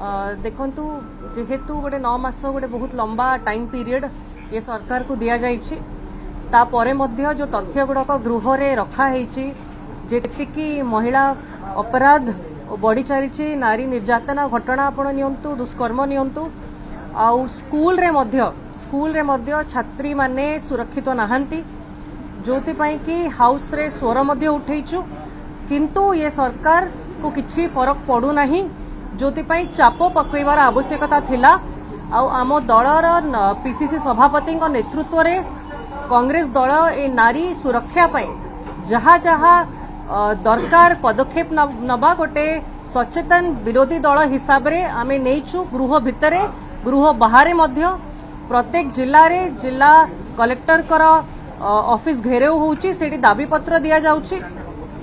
देखंतु जेहेतु गोटे 9 मास गोटे बहुत लंबा टाइम पीरियड ये सरकार को दिया जाइछि तापरे मध्य जो तथ्य गुड़ाक गृह रे रखा हेछि जेतिकी महिला अपराध बढ़ी चली नारी निर्यातना घटना आपण नियंतु दुष्कर्म नियंतु आउ स्कूल रे मध्य छात्री माने सुरक्षित नाहंती जोति पई कि हाउस रे स्वर मध्य उठैछु किंतु ये सरकार को किछि फरक पड़ू नाही जोति पई चाप पकईबार आवश्यकता थिला आउ आम दलर पीसीसी सभापति नेतृत्व रे कांग्रेस दल ए नारी सुरक्षा पई जहा जहा दरकार पदक्षेप नबा गोटे सचेतन विरोधी दल हिसाब रे आमे नेइछु गृह भितरे गृह बाहर मध्य प्रत्येक जिल्ला रे जिला कलेक्टर कर ऑफिस घेरेउ होउची सेठी दाबी पत्र दिया जाउची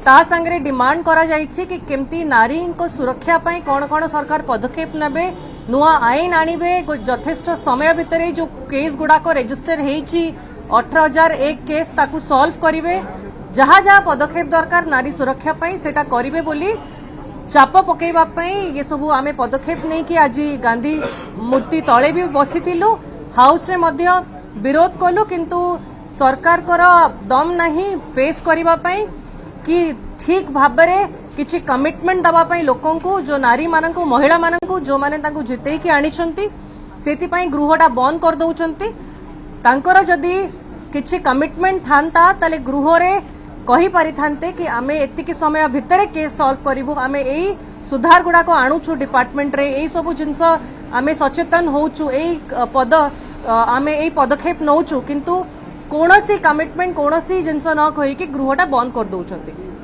ता संगे डिमांड करा जाइछि कि केमती नारी को सुरक्षा पई कोन कोन सरकार पदक्षेप नेबे नुआ आईन आनिबे यथेष्ट समय भितरे जो केस गुडा को रजिस्टर हेछि 18,001 केस ताकू सॉल्व करिवे जहा जहा पदक्षेप दरकार नारी सुरक्षा पई सेटा करिवे बोली चाप पकेबा पई ये सब आमे पदक्षेप नै कि आज गांधी मूर्ति तळे भी बसिथिलु हाउस रे मध्य विरोध कलु किंतु सरकार कर दम नहीं फेस करिबा पई कि ठीक भाबरे किछि कमिटमेंट दबा पई लोकन को जो नारी मानन को महिला मानन को जो माने तांको जितेई कि आनिछंती सेति पई गृहटा बंद कर दउछंती तांकर जदी किछि कमिटमेंट थांता तले गृह रे कहि परिथांते कि आमे एतिकी समय भितरे केस सॉल्व करिवु आमे एई सुधार गुडा को आणुछु डिपार्टमेंट रे एई सब जिंस आमे सचेतन होउछु एई पद आमे एई पदक्षेप नउछु किंतु कोनोसी कमिटमेंट कोनोसी जिंस न कहि कि गृहटा बंद कर दउछंती।